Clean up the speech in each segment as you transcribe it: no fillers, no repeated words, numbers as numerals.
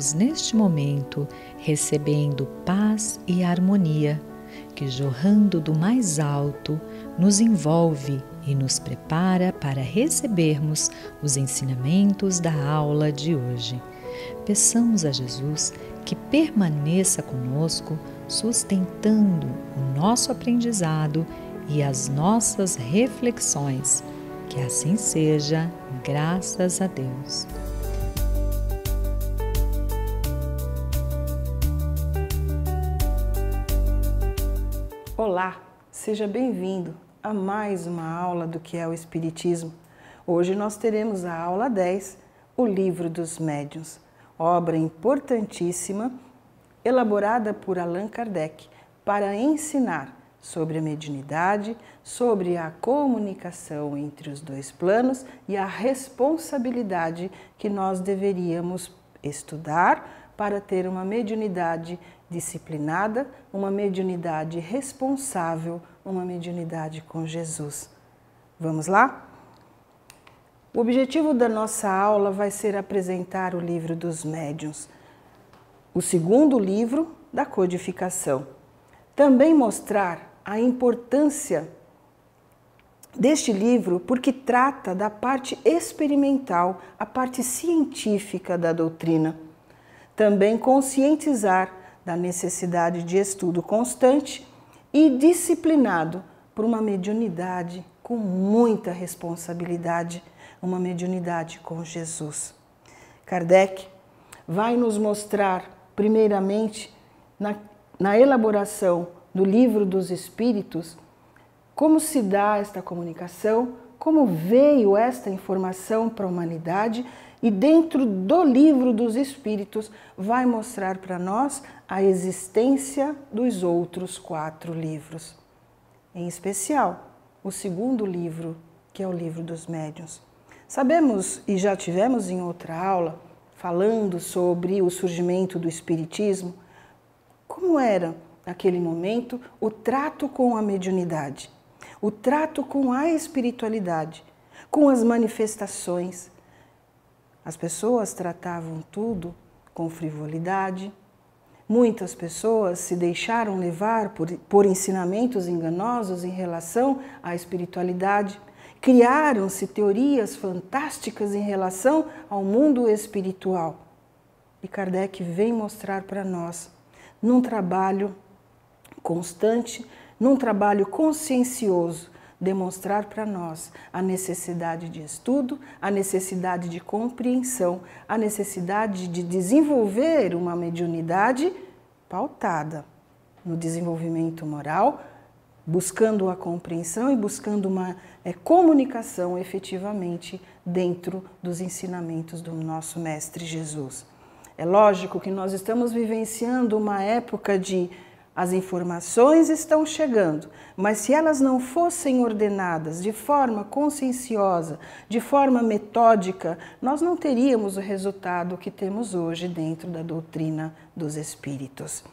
estejamos neste momento recebendo paz e harmonia, que jorrando do mais alto nos envolve e nos prepara para recebermos os ensinamentos da aula de hoje. Peçamos a Jesus que permaneça conosco, sustentando o nosso aprendizado e as nossas reflexões. Que assim seja, graças a Deus. Olá, seja bem-vindo a mais uma aula do que é o Espiritismo. Hoje nós teremos a aula 10, o Livro dos Médiuns, obra importantíssima, elaborada por Allan Kardec para ensinar sobre a mediunidade, sobre a comunicação entre os dois planos e a responsabilidade que nós deveríamos estudar para ter uma mediunidade disciplinada, uma mediunidade responsável, uma mediunidade com Jesus. Vamos lá? O objetivo da nossa aula vai ser apresentar o Livro dos Médiuns, o segundo livro da codificação. Também mostrar a importância deste livro porque trata da parte experimental, a parte científica da doutrina. Também conscientizar da necessidade de estudo constante e disciplinado por uma mediunidade com muita responsabilidade, uma mediunidade com Jesus. Kardec vai nos mostrar, primeiramente, na elaboração do Livro dos Espíritos, como se dá esta comunicação, como veio esta informação para a humanidade, e dentro do Livro dos Espíritos vai mostrar para nós a existência dos outros 4 livros. Em especial, o segundo livro, que é o Livro dos Médiuns. Sabemos, e já tivemos em outra aula, falando sobre o surgimento do Espiritismo, como era, naquele momento, o trato com a mediunidade, o trato com a espiritualidade, com as manifestações. As pessoas tratavam tudo com frivolidade. Muitas pessoas se deixaram levar por ensinamentos enganosos em relação à espiritualidade. Criaram-se teorias fantásticas em relação ao mundo espiritual. E Kardec vem mostrar para nós, num trabalho constante, num trabalho consciencioso, demonstrar para nós a necessidade de estudo, a necessidade de compreensão, a necessidade de desenvolver uma mediunidade pautada no desenvolvimento moral, buscando a compreensão e buscando uma comunicação efetivamente dentro dos ensinamentos do nosso Mestre Jesus. É lógico que nós estamos vivenciando uma época de as informações estão chegando, mas se elas não fossem ordenadas de forma conscienciosa, de forma metódica, nós não teríamos o resultado que temos hoje dentro da doutrina dos Espíritos.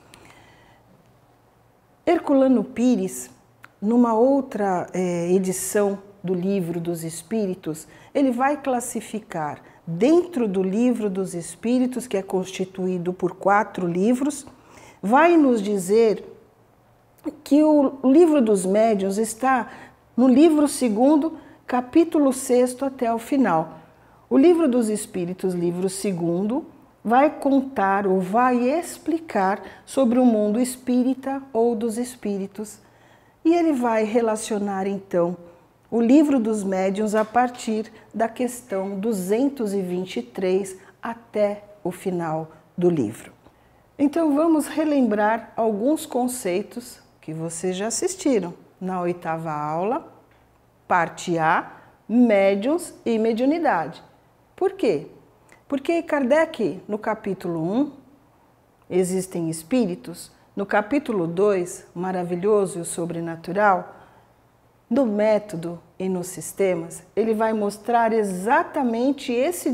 Herculano Pires, numa outra edição do Livro dos Espíritos, ele vai classificar dentro do Livro dos Espíritos, que é constituído por 4 livros, vai nos dizer que o Livro dos Médiuns está no livro 2º, capítulo 6º até o final. O Livro dos Espíritos, livro 2º, vai contar ou vai explicar sobre o mundo espírita ou dos espíritos. E ele vai relacionar, então, o Livro dos Médiuns a partir da questão 223 até o final do livro. Então vamos relembrar alguns conceitos que vocês já assistiram na 8ª aula, parte A, médiuns e mediunidade. Por quê? Porque Kardec, no capítulo 1, existem espíritos, no capítulo 2, maravilhoso e o sobrenatural, no método e nos sistemas, ele vai mostrar exatamente esse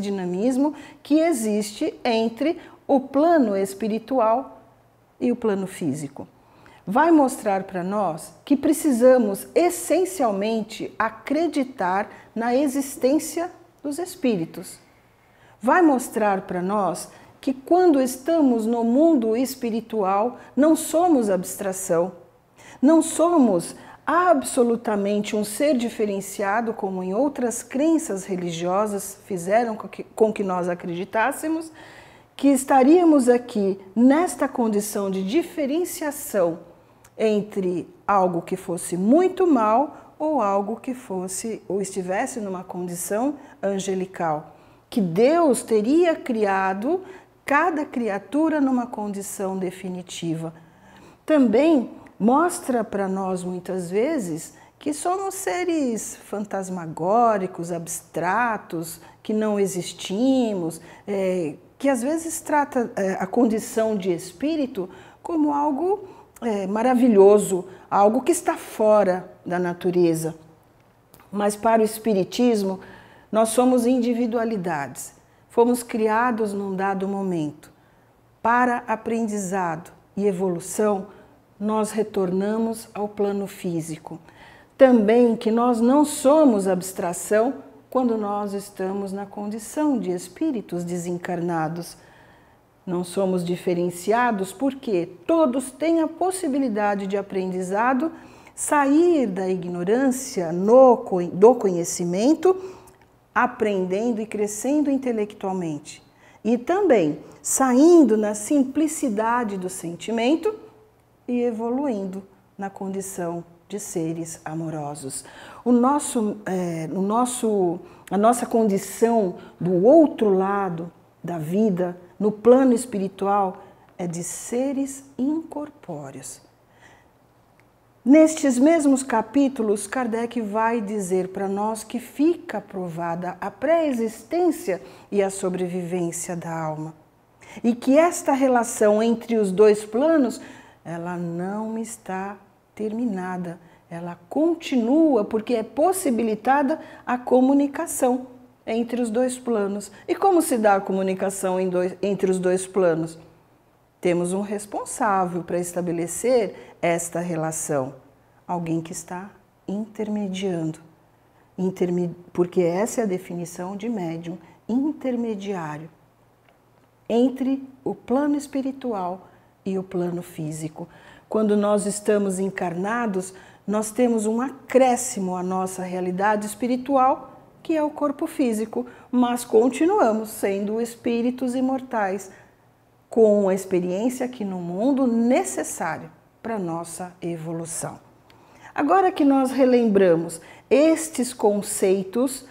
dinamismo que existe entre o plano espiritual e o plano físico. Vai mostrar para nós que precisamos essencialmente acreditar na existência dos espíritos. Vai mostrar para nós que quando estamos no mundo espiritual, não somos abstração, não somos absolutamente um ser diferenciado, como em outras crenças religiosas fizeram com que nós acreditássemos, que estaríamos aqui nesta condição de diferenciação entre algo que fosse muito mal ou algo que fosse ou estivesse numa condição angelical. Que Deus teria criado cada criatura numa condição definitiva. Também mostra para nós muitas vezes que somos seres fantasmagóricos, abstratos, que não existimos, que às vezes trata a condição de espírito como algo maravilhoso, algo que está fora da natureza. Mas para o espiritismo, nós somos individualidades, fomos criados num dado momento. Para aprendizado e evolução, nós retornamos ao plano físico. Também que nós não somos abstração quando nós estamos na condição de espíritos desencarnados. Não somos diferenciados porque todos têm a possibilidade de aprendizado, sair da ignorância do conhecimento, aprendendo e crescendo intelectualmente. E também saindo na simplicidade do sentimento e evoluindo na condição de seres amorosos. A nossa condição do outro lado da vida, no plano espiritual, é de seres incorpóreos. Nestes mesmos capítulos, Kardec vai dizer para nós que fica provada a pré-existência e a sobrevivência da alma. E que esta relação entre os dois planos, ela não está terminada, ela continua porque é possibilitada a comunicação entre os dois planos. E como se dá a comunicação entre os dois planos? Temos um responsável para estabelecer esta relação, alguém que está intermediando, porque essa é a definição de médium, intermediário, entre o plano espiritual e o plano físico. Quando nós estamos encarnados, nós temos um acréscimo à nossa realidade espiritual, que é o corpo físico, mas continuamos sendo espíritos imortais, com a experiência aqui no mundo necessária para a nossa evolução. Agora que nós relembramos estes conceitos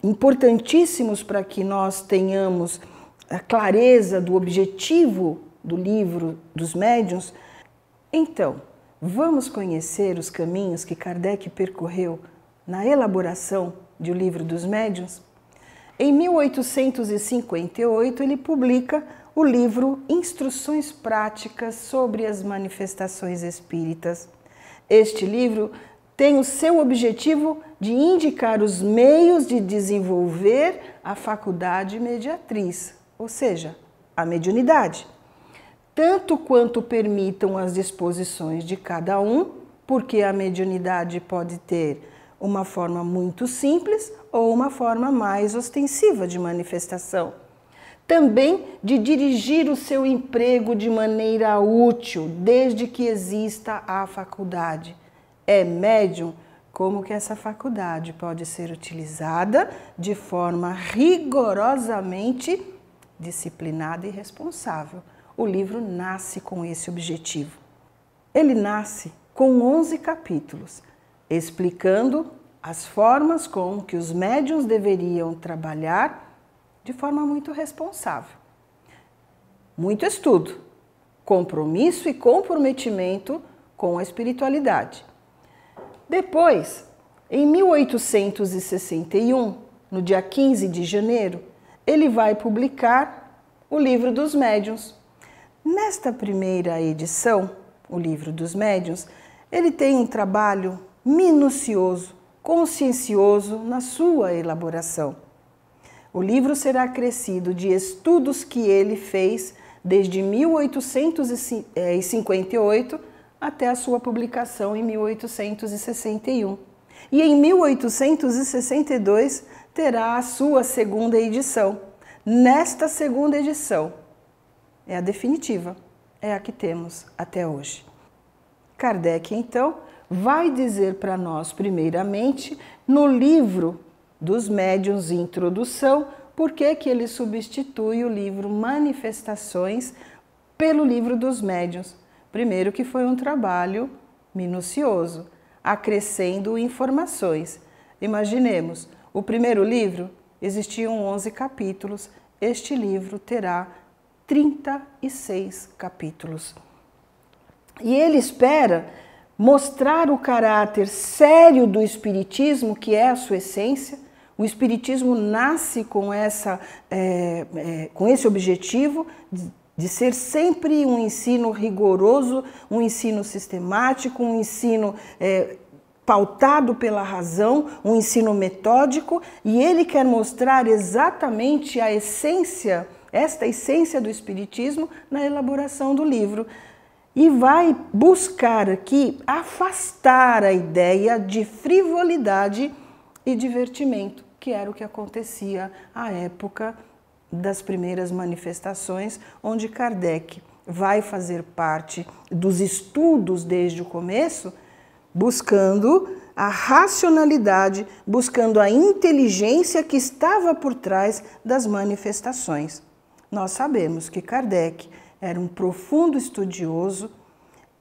importantíssimos para que nós tenhamos a clareza do objetivo do livro dos médiuns, então vamos conhecer os caminhos que Kardec percorreu na elaboração do livro dos médiuns. Em 1858, ele publica o livro Instruções Práticas sobre as Manifestações Espíritas. Este livro tem o seu objetivo de indicar os meios de desenvolver a faculdade mediatriz, ou seja, a mediunidade, tanto quanto permitam as disposições de cada um, porque a mediunidade pode ter uma forma muito simples ou uma forma mais ostensiva de manifestação. Também de dirigir o seu emprego de maneira útil, desde que exista a faculdade. É médium como que essa faculdade pode ser utilizada de forma rigorosamente disciplinada e responsável. O livro nasce com esse objetivo. Ele nasce com 11 capítulos, explicando as formas com que os médiuns deveriam trabalhar de forma muito responsável. Muito estudo, compromisso e comprometimento com a espiritualidade. Depois, em 1861, no dia 15 de janeiro, ele vai publicar o Livro dos Médiuns. Nesta primeira edição, o Livro dos Médiuns, ele tem um trabalho minucioso, consciencioso na sua elaboração. O livro será acrescido de estudos que ele fez desde 1858 até a sua publicação em 1861. E em 1862 terá a sua segunda edição, nesta segunda edição. É a definitiva, é a que temos até hoje. Kardec, então, vai dizer para nós, primeiramente, no livro dos Médiuns, Introdução, por que ele substitui o livro Manifestações pelo livro dos Médiuns. Primeiro que foi um trabalho minucioso, acrescendo informações. Imaginemos, o primeiro livro existiam 11 capítulos, este livro terá 36 capítulos. E ele espera mostrar o caráter sério do Espiritismo, que é a sua essência. O Espiritismo nasce com esse objetivo de ser sempre um ensino rigoroso, um ensino sistemático, um ensino pautado pela razão, um ensino metódico, e ele quer mostrar exatamente a essência, esta essência do Espiritismo na elaboração do livro. E vai buscar aqui afastar a ideia de frivolidade e divertimento, que era o que acontecia à época das primeiras manifestações, onde Kardec vai fazer parte dos estudos desde o começo, buscando a racionalidade, buscando a inteligência que estava por trás das manifestações. Nós sabemos que Kardec era um profundo estudioso,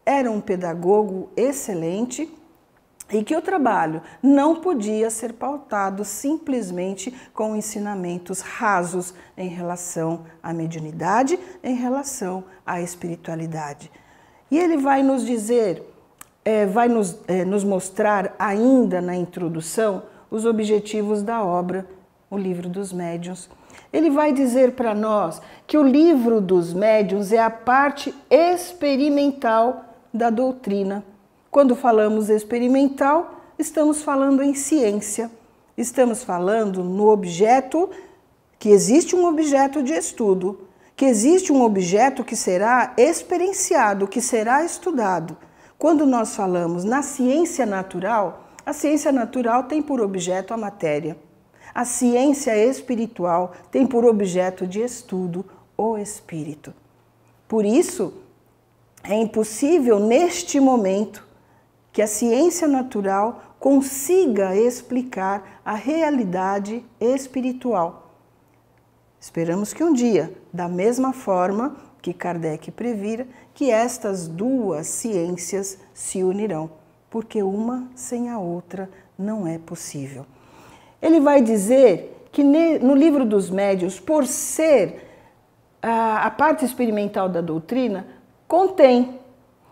era um pedagogo excelente e que o trabalho não podia ser pautado simplesmente com ensinamentos rasos em relação à mediunidade, em relação à espiritualidade. E ele vai nos dizer, nos mostrar ainda na introdução os objetivos da obra, o Livro dos Médiuns. Ele vai dizer para nós que o Livro dos Médiuns é a parte experimental da doutrina. Quando falamos experimental, estamos falando em ciência. Estamos falando no objeto, que existe um objeto de estudo, que existe um objeto que será experienciado, que será estudado. Quando nós falamos na ciência natural, a ciência natural tem por objeto a matéria. A ciência espiritual tem por objeto de estudo o espírito. Por isso, é impossível neste momento que a ciência natural consiga explicar a realidade espiritual. Esperamos que um dia, da mesma forma que Kardec previra, que estas duas ciências se unirão, porque uma sem a outra não é possível. Ele vai dizer que no Livro dos Médiuns, por ser a parte experimental da doutrina, contém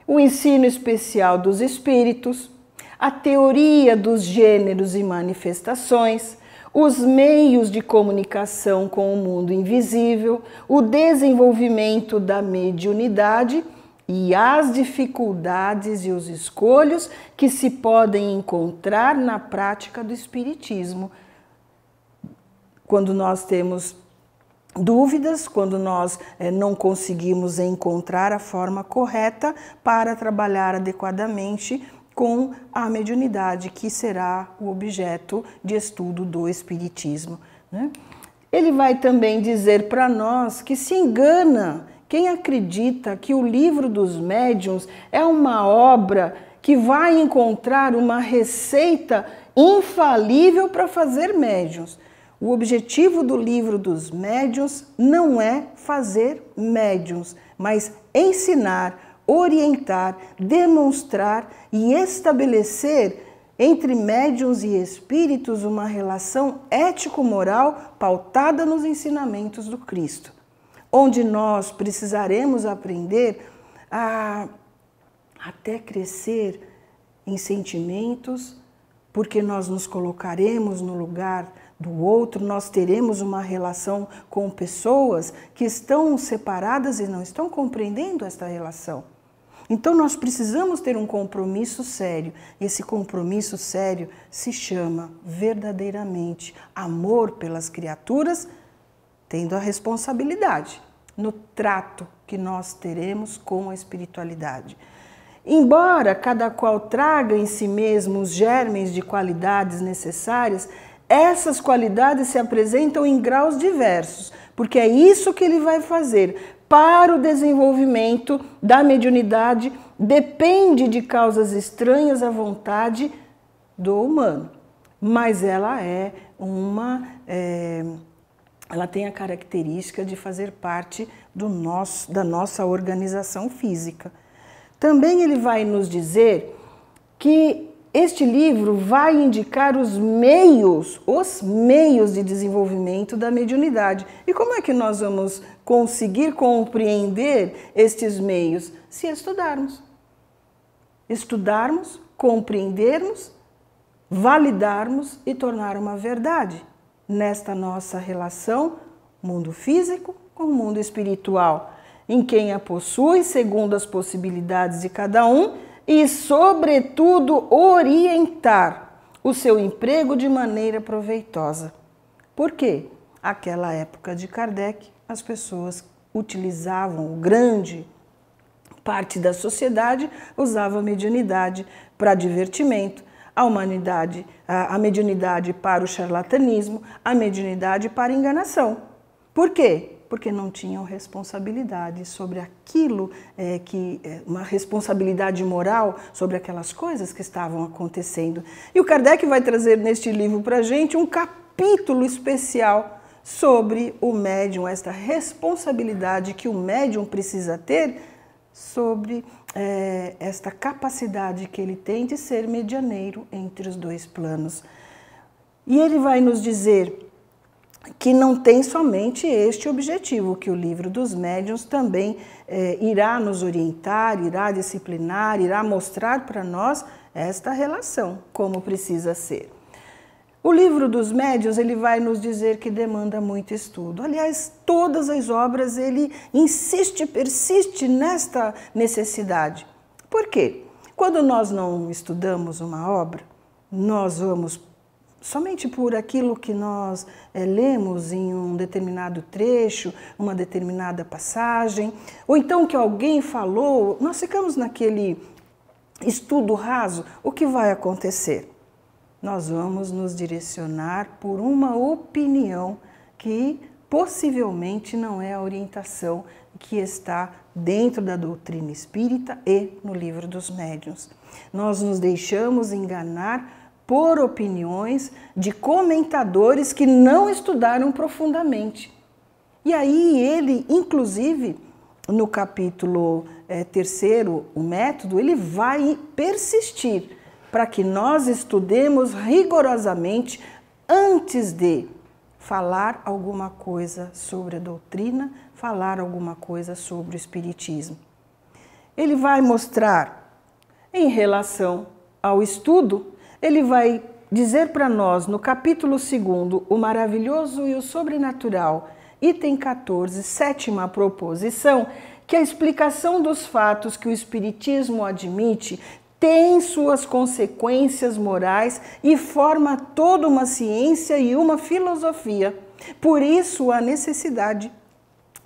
o ensino especial dos espíritos, a teoria dos gêneros e manifestações, os meios de comunicação com o mundo invisível, o desenvolvimento da mediunidade e as dificuldades e os escolhos que se podem encontrar na prática do espiritismo. Quando nós temos dúvidas, quando nós não conseguimos encontrar a forma correta para trabalhar adequadamente com a mediunidade, que será o objeto de estudo do espiritismo, né? Ele vai também dizer para nós que se engana quem acredita que o Livro dos Médiuns é uma obra que vai encontrar uma receita infalível para fazer médiuns. O objetivo do Livro dos Médiuns não é fazer médiuns, mas ensinar, orientar, demonstrar e estabelecer entre médiuns e espíritos uma relação ético-moral pautada nos ensinamentos do Cristo, onde nós precisaremos aprender a até crescer em sentimentos, porque nós nos colocaremos no lugar do outro, nós teremos uma relação com pessoas que estão separadas e não estão compreendendo esta relação. Então nós precisamos ter um compromisso sério, e esse compromisso sério se chama verdadeiramente amor pelas criaturas, tendo a responsabilidade no trato que nós teremos com a espiritualidade. Embora cada qual traga em si mesmo os germes de qualidades necessárias, essas qualidades se apresentam em graus diversos, porque é isso que ele vai fazer. Para o desenvolvimento da mediunidade, depende de causas estranhas à vontade do humano, mas ela ela tem a característica de fazer parte da nossa organização física. Também ele vai nos dizer que este livro vai indicar os meios de desenvolvimento da mediunidade. E como é que nós vamos conseguir compreender estes meios? Se estudarmos. Estudarmos, compreendermos, validarmos e tornar uma verdade nesta nossa relação mundo físico com mundo espiritual, em quem a possui segundo as possibilidades de cada um e, sobretudo, orientar o seu emprego de maneira proveitosa. Por quê? Naquela época de Kardec, as pessoas utilizavam, grande parte da sociedade usava a mediunidade para divertimento, a mediunidade para o charlatanismo, a mediunidade para a enganação. Por quê? Porque não tinham responsabilidade sobre aquilo, uma responsabilidade moral sobre aquelas coisas que estavam acontecendo. E o Kardec vai trazer neste livro para a gente um capítulo especial sobre o médium, esta responsabilidade que o médium precisa ter sobre esta capacidade que ele tem de ser medianeiro entre os dois planos. E ele vai nos dizer que não tem somente este objetivo, que o livro dos médiuns também irá nos orientar, irá disciplinar, irá mostrar para nós esta relação, como precisa ser. O livro dos médiuns, ele vai nos dizer que demanda muito estudo. Aliás, todas as obras, ele insiste, persiste nesta necessidade. Por quê? Quando nós não estudamos uma obra, nós vamos somente por aquilo que nós lemos em um determinado trecho, uma determinada passagem, ou então que alguém falou, nós ficamos naquele estudo raso. O que vai acontecer? Nós vamos nos direcionar por uma opinião que possivelmente não é a orientação que está dentro da doutrina espírita e no livro dos médiuns. Nós nos deixamos enganar por opiniões de comentadores que não estudaram profundamente. E aí ele, inclusive, no capítulo 3º, o método, ele vai persistir para que nós estudemos rigorosamente antes de falar alguma coisa sobre a doutrina, falar alguma coisa sobre o espiritismo. Ele vai mostrar, em relação ao estudo, ele vai dizer para nós, no capítulo 2º, o maravilhoso e o sobrenatural, item 14, 7ª proposição, que a explicação dos fatos que o espiritismo admite tem suas consequências morais e forma toda uma ciência e uma filosofia. Por isso, a necessidade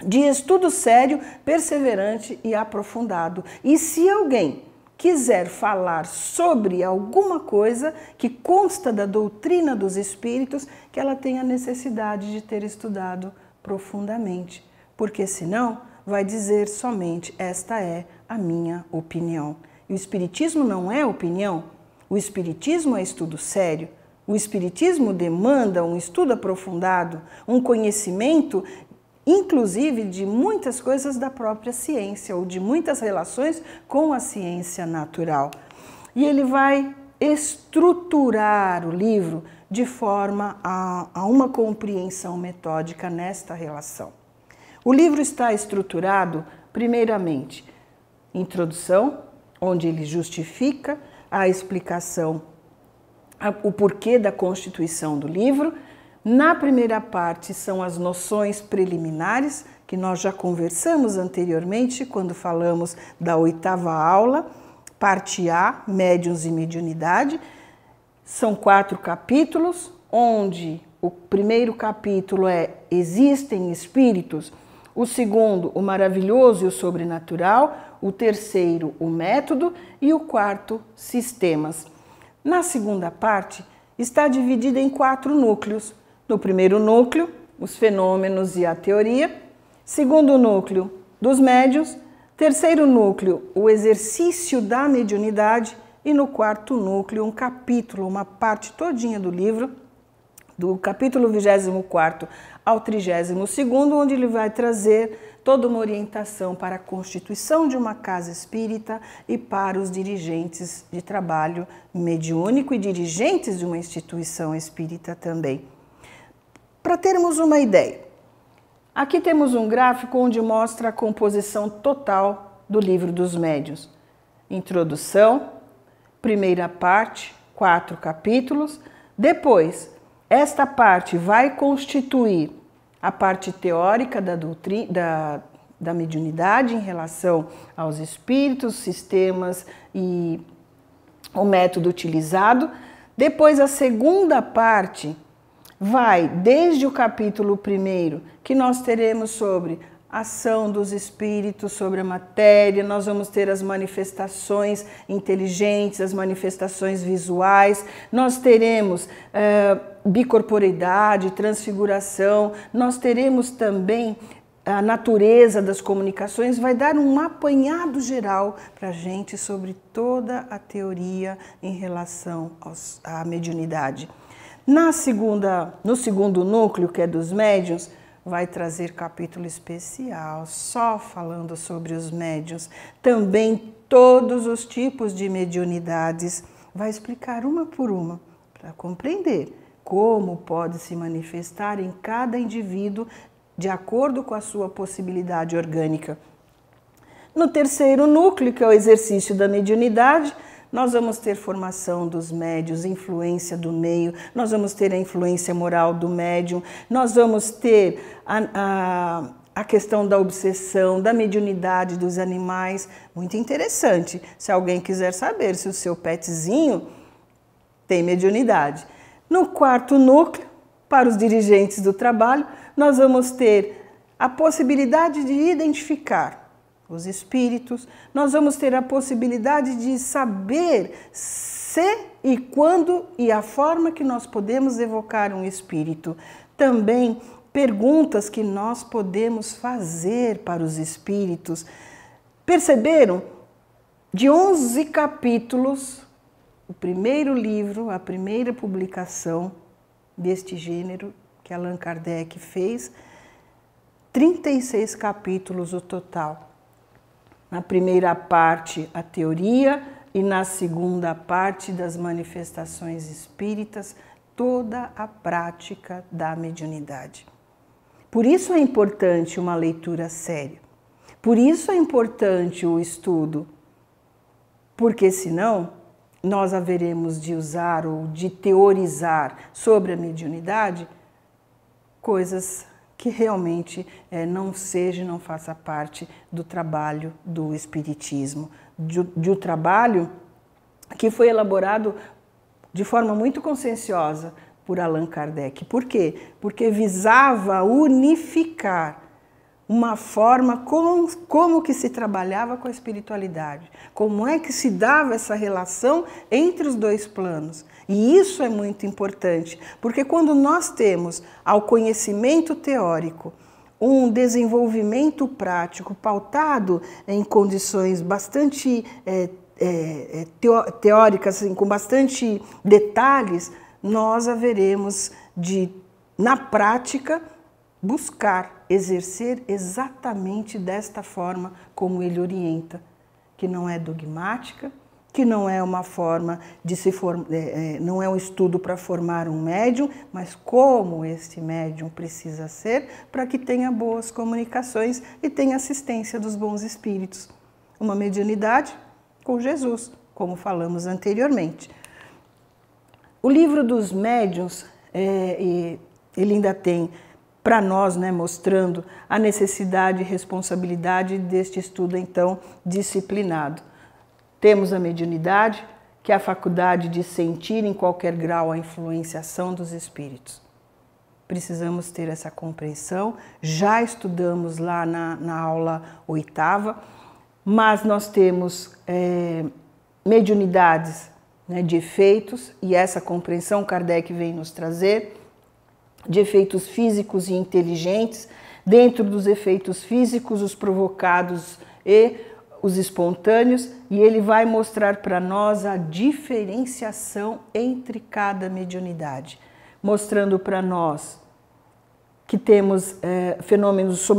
de estudo sério, perseverante e aprofundado. E se alguém quiser falar sobre alguma coisa que consta da doutrina dos espíritos, que ela tenha necessidade de ter estudado profundamente, porque senão vai dizer somente esta é a minha opinião. E o espiritismo não é opinião, o espiritismo é estudo sério, o espiritismo demanda um estudo aprofundado, um conhecimento, inclusive de muitas coisas da própria ciência ou de muitas relações com a ciência natural. E ele vai estruturar o livro de forma a uma compreensão metódica nesta relação. O livro está estruturado, primeiramente, introdução, onde ele justifica a explicação, o porquê da constituição do livro. Na primeira parte são as noções preliminares, que nós já conversamos anteriormente, quando falamos da 8ª aula, parte A, médiuns e mediunidade. São 4 capítulos, onde o primeiro capítulo é Existem Espíritos, o segundo, o maravilhoso e o sobrenatural, o terceiro, o método e o quarto, sistemas. Na segunda parte, está dividida em 4 núcleos. No primeiro núcleo, os fenômenos e a teoria. Segundo núcleo, dos médiuns. Terceiro núcleo, o exercício da mediunidade. E no quarto núcleo, um capítulo, uma parte todinha do livro, do capítulo 24º ao 32º, onde ele vai trazer toda uma orientação para a constituição de uma casa espírita e para os dirigentes de trabalho mediúnico e dirigentes de uma instituição espírita também. Para termos uma ideia, aqui temos um gráfico onde mostra a composição total do Livro dos Médiuns. Introdução, primeira parte, 4 capítulos. Depois, esta parte vai constituir a parte teórica da mediunidade em relação aos espíritos, sistemas e o método utilizado. Depois, a segunda parte vai desde o capítulo 1º, que nós teremos sobre a ação dos espíritos sobre a matéria, nós vamos ter as manifestações inteligentes, as manifestações visuais, nós teremos bicorporeidade, transfiguração, nós teremos também a natureza das comunicações, vai dar um apanhado geral para a gente sobre toda a teoria em relação à mediunidade. No segundo núcleo, que é dos médiuns, vai trazer capítulo especial, só falando sobre os médiuns, também todos os tipos de mediunidades, vai explicar uma por uma, para compreender como pode se manifestar em cada indivíduo de acordo com a sua possibilidade orgânica. No terceiro núcleo, que é o exercício da mediunidade, nós vamos ter formação dos médiuns, influência do meio, nós vamos ter a influência moral do médium, nós vamos ter a questão da obsessão, da mediunidade dos animais. Muito interessante, se alguém quiser saber se o seu petzinho tem mediunidade. No quarto núcleo, para os dirigentes do trabalho, nós vamos ter a possibilidade de identificar os espíritos, nós vamos ter a possibilidade de saber se e quando e a forma que nós podemos evocar um espírito. Também perguntas que nós podemos fazer para os espíritos. Perceberam? De 11 capítulos, o primeiro livro, a primeira publicação deste gênero que Allan Kardec fez, 36 capítulos o total. Na primeira parte, a teoria, e na segunda parte das manifestações espíritas, toda a prática da mediunidade. Por isso é importante uma leitura séria. Por isso é importante o estudo, porque senão nós haveremos de usar ou de teorizar sobre a mediunidade coisas que realmente não faça parte do trabalho do Espiritismo, de um trabalho que foi elaborado de forma muito conscienciosa por Allan Kardec. Por quê? Porque visava unificar uma forma como que se trabalhava com a espiritualidade, como é que se dava essa relação entre os dois planos. E isso é muito importante, porque quando nós temos ao conhecimento teórico um desenvolvimento prático pautado em condições bastante teóricas, assim, com bastante detalhes, nós haveremos de, na prática, buscar exercer exatamente desta forma como ele orienta, que não é dogmática, que não é uma forma de não é um estudo para formar um médium, mas como este médium precisa ser para que tenha boas comunicações e tenha assistência dos bons espíritos. Uma mediunidade com Jesus, como falamos anteriormente. O livro dos médiuns, ele ainda tem para nós, mostrando a necessidade e responsabilidade deste estudo, então, disciplinado. Temos a mediunidade, que é a faculdade de sentir em qualquer grau a influenciação dos espíritos. Precisamos ter essa compreensão, já estudamos lá na aula 8ª, mas nós temos mediunidades de efeitos, e essa compreensão Kardec vem nos trazer. de efeitos físicos e inteligentes. Dentro dos efeitos físicos, os provocados e os espontâneos, e ele vai mostrar para nós a diferenciação entre cada mediunidade, mostrando para nós que temos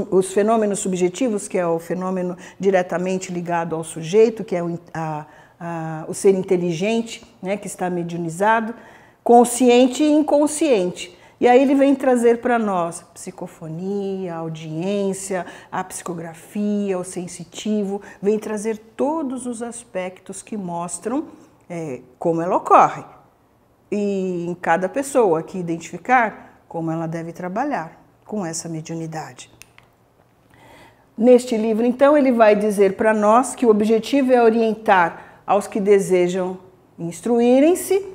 os fenômenos subjetivos, que é o fenômeno diretamente ligado ao sujeito, que é o ser inteligente, né, que está mediunizado, consciente e inconsciente. E aí ele vem trazer para nós psicofonia, audiência, a psicografia, o sensitivo, vem trazer todos os aspectos que mostram como ela ocorre. E em cada pessoa aqui identificar como ela deve trabalhar com essa mediunidade. Neste livro, então, ele vai dizer para nós que o objetivo é orientar aos que desejam instruírem-se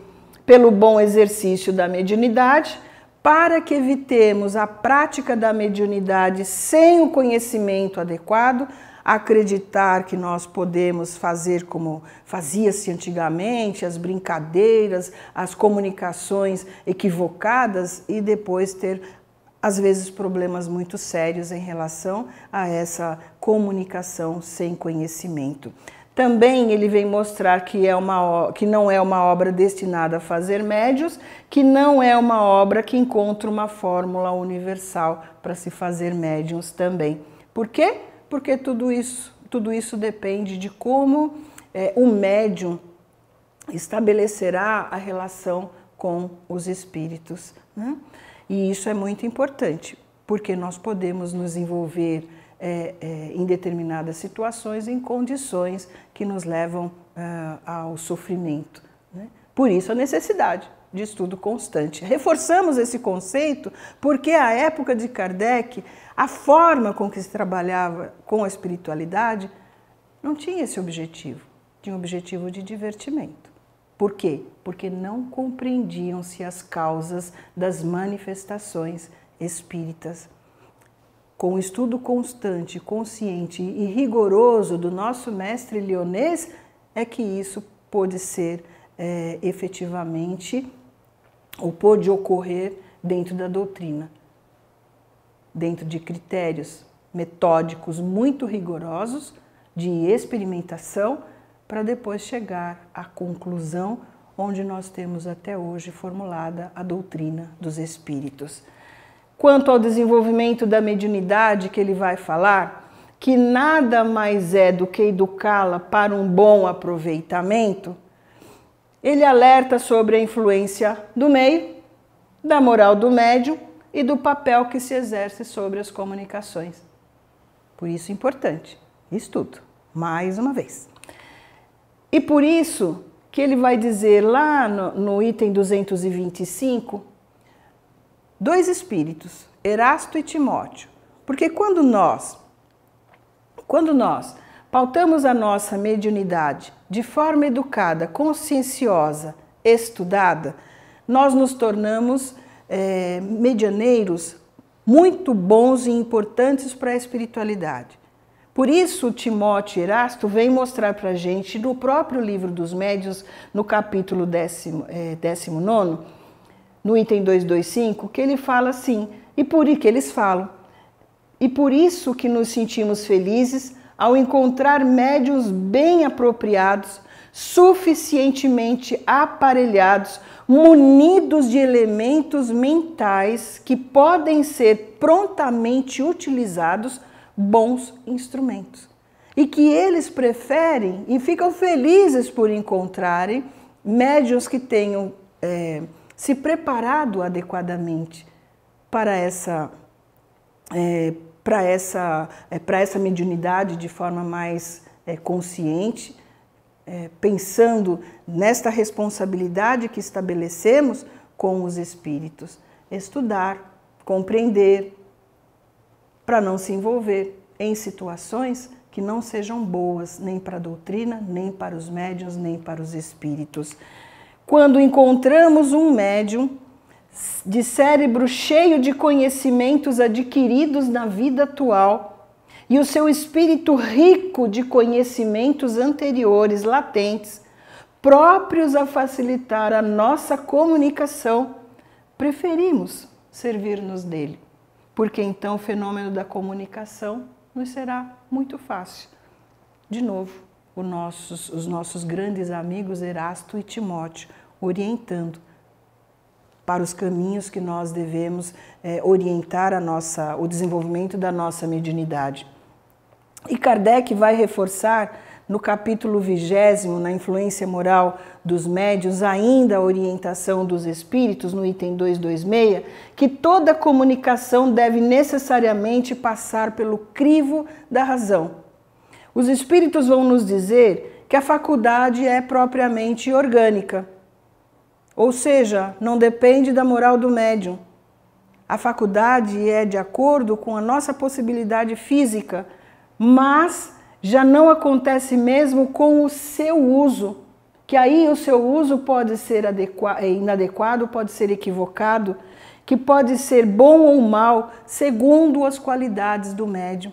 pelo bom exercício da mediunidade, para que evitemos a prática da mediunidade sem o conhecimento adequado, acreditar que nós podemos fazer como fazia-se antigamente, as brincadeiras, as comunicações equivocadas e depois ter, às vezes, problemas muito sérios em relação a essa comunicação sem conhecimento. Também ele vem mostrar que não é uma obra destinada a fazer médiuns, que não é uma obra que encontra uma fórmula universal para se fazer médiuns também. Por quê? Porque tudo isso depende de como o médium estabelecerá a relação com os espíritos, né? E isso é muito importante, porque nós podemos nos envolver em determinadas situações, em condições que nos levam ao sofrimento, né? Por isso a necessidade de estudo constante. Reforçamos esse conceito porque a época de Kardec, a forma com que se trabalhava com a espiritualidade não tinha esse objetivo, tinha um objetivo de divertimento. Por quê? Porque não compreendiam-se as causas das manifestações espíritas. Com o estudo constante, consciente e rigoroso do nosso mestre Lyonês, é que isso pôde ser efetivamente, ou pôde ocorrer dentro da doutrina, dentro de critérios metódicos muito rigorosos, de experimentação, para depois chegar à conclusão onde nós temos até hoje formulada a doutrina dos espíritos. Quanto ao desenvolvimento da mediunidade que ele vai falar, que nada mais é do que educá-la para um bom aproveitamento, ele alerta sobre a influência do meio, da moral do médium e do papel que se exerce sobre as comunicações. Por isso é importante, estudo, mais uma vez. E por isso que ele vai dizer lá no item 225, dois espíritos, Erasto e Timóteo, porque quando nós pautamos a nossa mediunidade de forma educada, conscienciosa, estudada, nós nos tornamos medianeiros muito bons e importantes para a espiritualidade. Por isso, Timóteo e Erasto vêm mostrar para a gente, no próprio livro dos médiuns, no capítulo 19, no item 225, que ele fala assim, e por isso que nos sentimos felizes ao encontrar médiuns bem apropriados, suficientemente aparelhados, munidos de elementos mentais que podem ser prontamente utilizados, bons instrumentos. E que eles preferem e ficam felizes por encontrarem médiuns que tenham se preparado adequadamente para essa mediunidade de forma mais consciente, pensando nesta responsabilidade que estabelecemos com os espíritos. Estudar, compreender, para não se envolver em situações que não sejam boas nem para a doutrina, nem para os médiuns, nem para os espíritos. Quando encontramos um médium de cérebro cheio de conhecimentos adquiridos na vida atual e o seu espírito rico de conhecimentos anteriores latentes, próprios a facilitar a nossa comunicação, preferimos servir-nos dele, porque então o fenômeno da comunicação nos será muito fácil. De novo, os nossos grandes amigos Erasto e Timóteo orientando para os caminhos que nós devemos orientar o desenvolvimento da nossa mediunidade. E Kardec vai reforçar no capítulo 20, na influência moral dos médiuns, ainda a orientação dos espíritos, no item 226, que toda comunicação deve necessariamente passar pelo crivo da razão. Os espíritos vão nos dizer que a faculdade é propriamente orgânica, ou seja, não depende da moral do médium. A faculdade é de acordo com a nossa possibilidade física, mas já não acontece mesmo com o seu uso, que aí o seu uso pode ser inadequado, pode ser equivocado, que pode ser bom ou mal, segundo as qualidades do médium.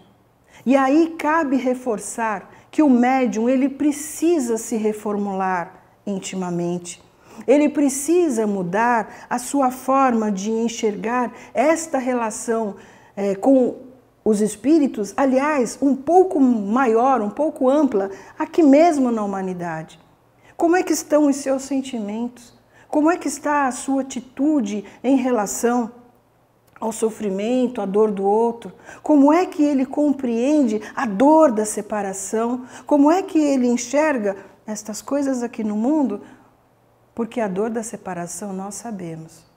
E aí cabe reforçar que o médium ele precisa se reformular intimamente. Ele precisa mudar a sua forma de enxergar esta relação com os espíritos, aliás, um pouco maior, um pouco ampla, aqui mesmo na humanidade. Como é que estão os seus sentimentos? Como é que está a sua atitude em relação ao sofrimento, à dor do outro? Como é que ele compreende a dor da separação? Como é que ele enxerga estas coisas aqui no mundo? Porque a dor da separação nós sabemos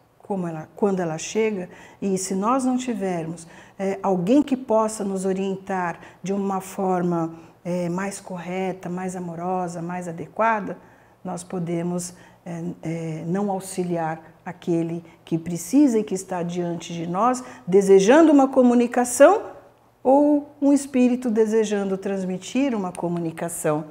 quando ela chega, e se nós não tivermos alguém que possa nos orientar de uma forma mais correta, mais amorosa, mais adequada, nós podemos não auxiliar aquele que precisa e que está diante de nós, desejando uma comunicação ou um espírito desejando transmitir uma comunicação.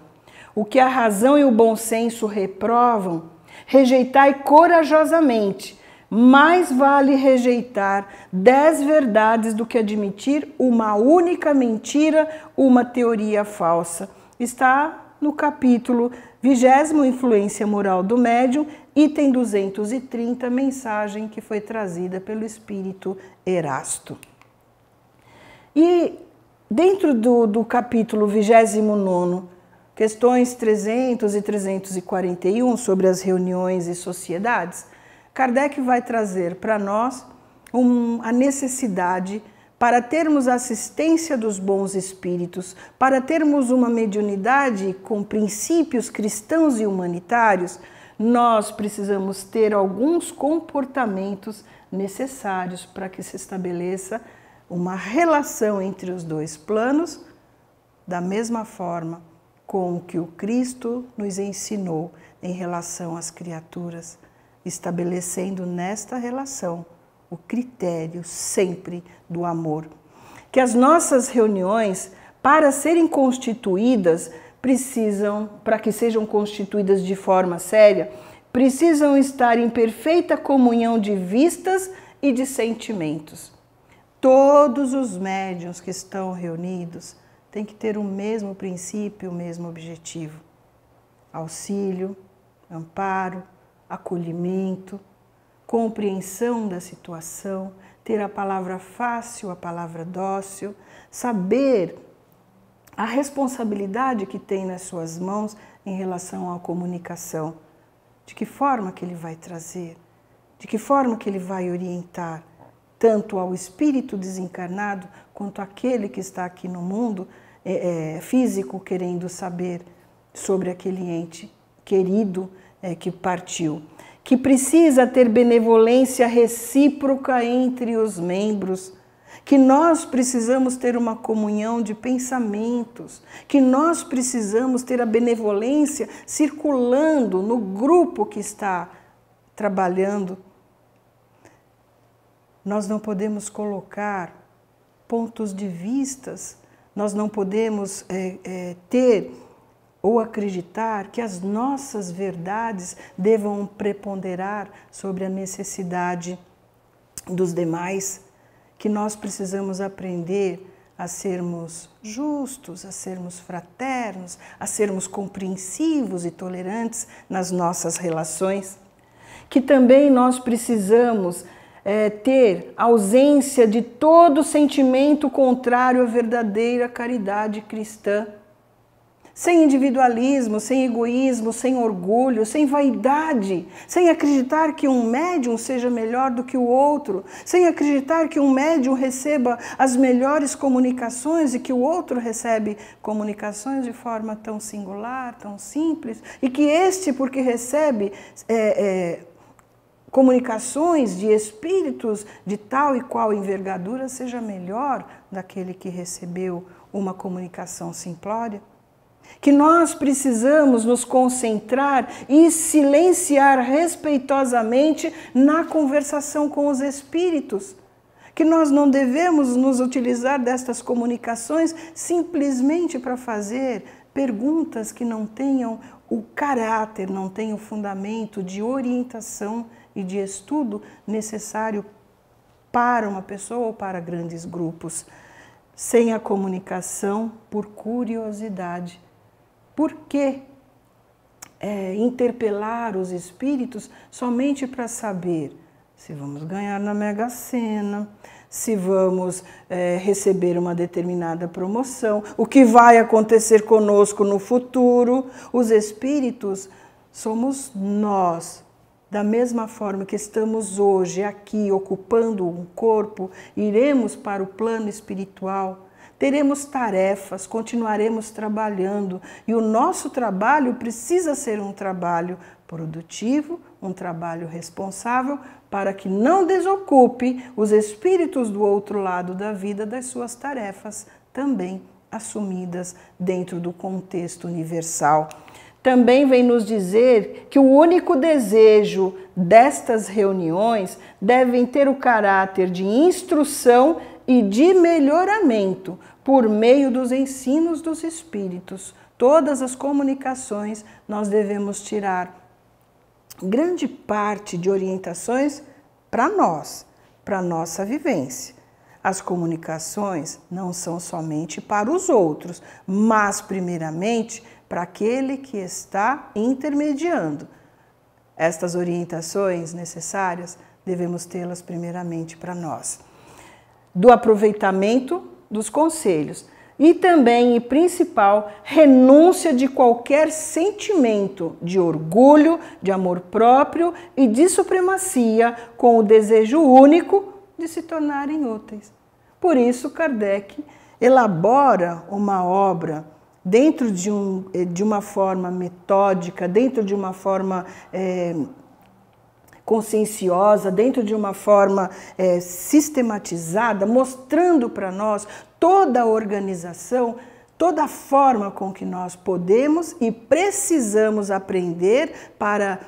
O que a razão e o bom senso reprovam, rejeitai corajosamente. Mais vale rejeitar 10 verdades do que admitir uma única mentira, uma teoria falsa. Está no capítulo 20, Influência Moral do Médium, item 230, mensagem que foi trazida pelo espírito Erasto. E dentro do capítulo 29, questões 300 e 341 sobre as reuniões e sociedades, Kardec vai trazer para nós a necessidade para termos a assistência dos bons espíritos, para termos uma mediunidade com princípios cristãos e humanitários, nós precisamos ter alguns comportamentos necessários para que se estabeleça uma relação entre os dois planos, da mesma forma com o que o Cristo nos ensinou em relação às criaturas, estabelecendo nesta relação o critério sempre do amor. Que as nossas reuniões, para serem constituídas, para que sejam constituídas de forma séria, precisam estar em perfeita comunhão de vistas e de sentimentos. Todos os médiuns que estão reunidos têm que ter o mesmo princípio, o mesmo objetivo. Auxílio, amparo, acolhimento, compreensão da situação, ter a palavra fácil, a palavra dócil, saber a responsabilidade que tem nas suas mãos em relação à comunicação. De que forma que ele vai trazer, de que forma que ele vai orientar, tanto ao espírito desencarnado quanto àquele que está aqui no mundo físico querendo saber sobre aquele ente querido que partiu, que precisa ter benevolência recíproca entre os membros, que nós precisamos ter uma comunhão de pensamentos, que nós precisamos ter a benevolência circulando no grupo que está trabalhando. Nós não podemos colocar pontos de vistas, nós não podemos ter ou acreditar que as nossas verdades devam preponderar sobre a necessidade dos demais, que nós precisamos aprender a sermos justos, a sermos fraternos, a sermos compreensivos e tolerantes nas nossas relações, que também nós precisamos ter ausência de todo sentimento contrário à verdadeira caridade cristã. Sem individualismo, sem egoísmo, sem orgulho, sem vaidade, sem acreditar que um médium seja melhor do que o outro, sem acreditar que um médium receba as melhores comunicações e que o outro recebe comunicações de forma tão singular, tão simples, e que este, porque recebe comunicações de espíritos de tal e qual envergadura, seja melhor daquele que recebeu uma comunicação simplória. Que nós precisamos nos concentrar e silenciar respeitosamente na conversação com os espíritos. Que nós não devemos nos utilizar destas comunicações simplesmente para fazer perguntas que não tenham o caráter, não tenham o fundamento de orientação e de estudo necessário para uma pessoa ou para grandes grupos. Sem a comunicação por curiosidade. Por que interpelar os espíritos somente para saber se vamos ganhar na Mega Sena, se vamos receber uma determinada promoção, o que vai acontecer conosco no futuro? Os espíritos somos nós. Da mesma forma que estamos hoje aqui ocupando um corpo, iremos para o plano espiritual. Teremos tarefas, continuaremos trabalhando e o nosso trabalho precisa ser um trabalho produtivo, um trabalho responsável para que não desocupe os espíritos do outro lado da vida das suas tarefas também assumidas dentro do contexto universal. Também vem nos dizer que o único desejo destas reuniões devem ter o caráter de instrução e de melhoramento por meio dos ensinos dos espíritos. Todas as comunicações nós devemos tirar grande parte de orientações para nós, para nossa vivência. As comunicações não são somente para os outros, mas primeiramente para aquele que está intermediando. Estas orientações necessárias devemos tê-las primeiramente para nós. Do aproveitamento dos conselhos e também, e principal, renúncia de qualquer sentimento de orgulho, de amor próprio e de supremacia, com o desejo único de se tornarem úteis. Por isso, Kardec elabora uma obra dentro de uma forma metódica, dentro de uma forma conscienciosa, dentro de uma forma sistematizada, mostrando para nós toda a organização, toda a forma com que nós podemos e precisamos aprender para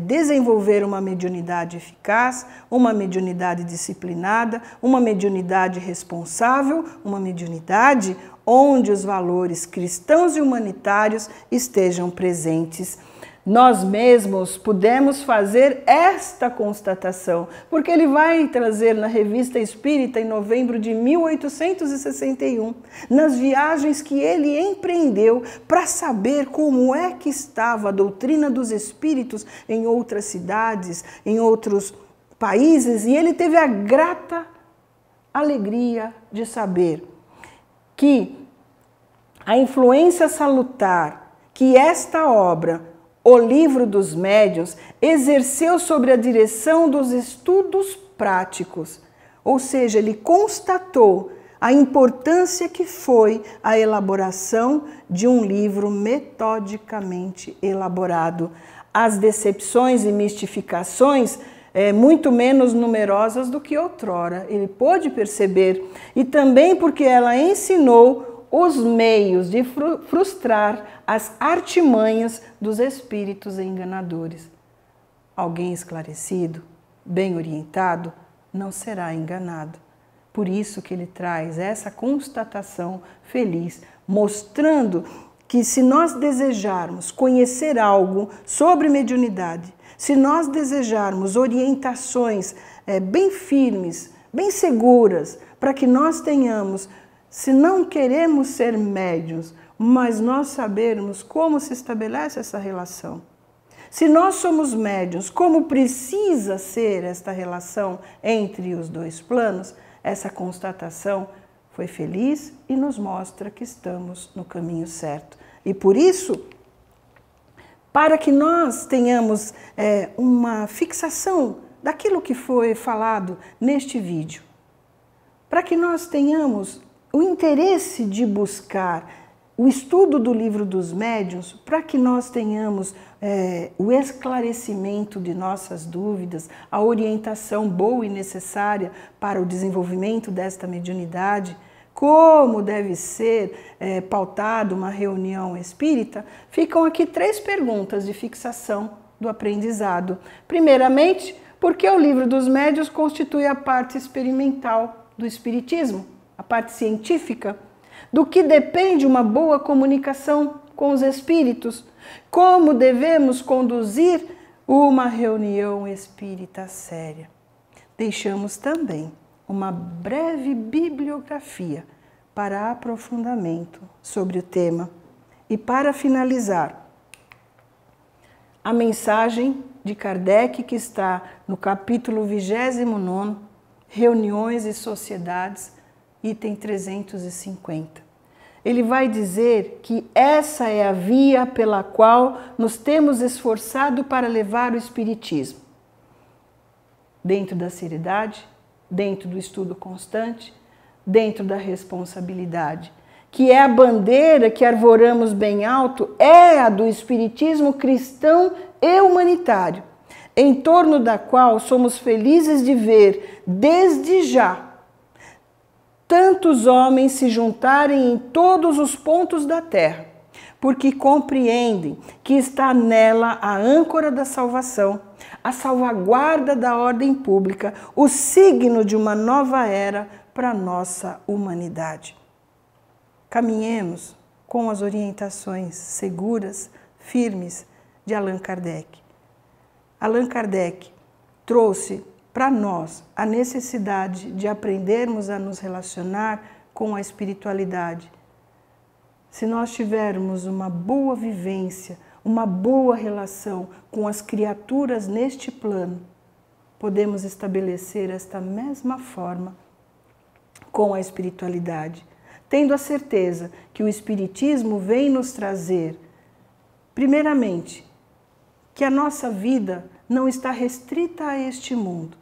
desenvolver uma mediunidade eficaz, uma mediunidade disciplinada, uma mediunidade responsável, uma mediunidade onde os valores cristãos e humanitários estejam presentes. Nós mesmos pudemos fazer esta constatação, porque ele vai trazer na Revista Espírita em novembro de 1861, nas viagens que ele empreendeu para saber como é que estava a doutrina dos espíritos em outras cidades, em outros países, e ele teve a grata alegria de saber que a influência salutar que esta obra, O Livro dos Médiuns, exerceu sobre a direção dos estudos práticos, ou seja, ele constatou a importância que foi a elaboração de um livro metodicamente elaborado. As decepções e mistificações muito menos numerosas do que outrora, ele pôde perceber, e também porque ela ensinou os meios de frustrar as artimanhas dos espíritos enganadores. Alguém esclarecido, bem orientado, não será enganado. Por isso que ele traz essa constatação feliz, mostrando que se nós desejarmos conhecer algo sobre mediunidade, se nós desejarmos orientações bem firmes, bem seguras, para que nós tenhamos, se não queremos ser médiuns, mas nós sabermos como se estabelece essa relação. Se nós somos médiuns, como precisa ser esta relação entre os dois planos, essa constatação foi feliz e nos mostra que estamos no caminho certo. E por isso, para que nós tenhamos uma fixação daquilo que foi falado neste vídeo, para que nós tenhamos o interesse de buscar o estudo do Livro dos Médiuns, para que nós tenhamos o esclarecimento de nossas dúvidas, a orientação boa e necessária para o desenvolvimento desta mediunidade, como deve ser pautada uma reunião espírita, ficam aqui 3 perguntas de fixação do aprendizado. Primeiramente, porque o Livro dos Médiuns constitui a parte experimental do espiritismo, a parte científica, do que depende uma boa comunicação com os espíritos, como devemos conduzir uma reunião espírita séria. Deixamos também uma breve bibliografia para aprofundamento sobre o tema. E para finalizar, a mensagem de Kardec que está no capítulo 29, Reuniões e Sociedades, item 350. Ele vai dizer que essa é a via pela qual nos temos esforçado para levar o Espiritismo. Dentro da seriedade, dentro do estudo constante, dentro da responsabilidade, que é a bandeira que arvoramos bem alto, é a do Espiritismo cristão e humanitário, em torno da qual somos felizes de ver, desde já, tantos homens se juntarem em todos os pontos da terra, porque compreendem que está nela a âncora da salvação, a salvaguarda da ordem pública, o signo de uma nova era para a nossa humanidade. Caminhemos com as orientações seguras, firmes de Allan Kardec. Allan Kardec trouxe para nós a necessidade de aprendermos a nos relacionar com a espiritualidade. Se nós tivermos uma boa vivência, uma boa relação com as criaturas neste plano, podemos estabelecer esta mesma forma com a espiritualidade, tendo a certeza que o Espiritismo vem nos trazer, primeiramente, que a nossa vida não está restrita a este mundo,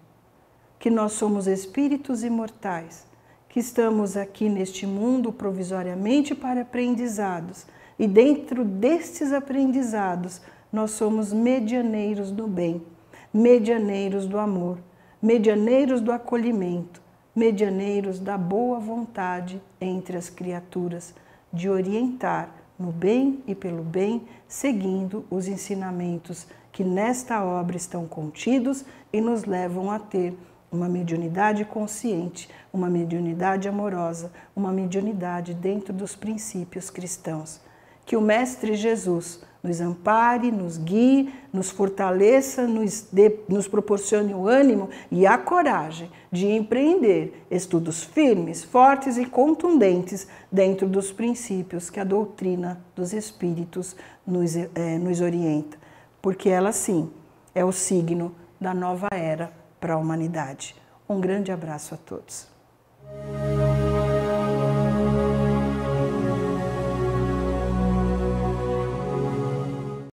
que nós somos espíritos imortais, que estamos aqui neste mundo provisoriamente para aprendizados, e dentro destes aprendizados nós somos medianeiros do bem, medianeiros do amor, medianeiros do acolhimento, medianeiros da boa vontade entre as criaturas, de orientar no bem e pelo bem, seguindo os ensinamentos que nesta obra estão contidos e nos levam a ter uma mediunidade consciente, uma mediunidade amorosa, uma mediunidade dentro dos princípios cristãos. Que o Mestre Jesus nos ampare, nos guie, nos fortaleça, nos proporcione o ânimo e a coragem de empreender estudos firmes, fortes e contundentes dentro dos princípios que a doutrina dos Espíritos nos orienta. Porque ela, sim, é o signo da nova era para a humanidade. Um grande abraço a todos.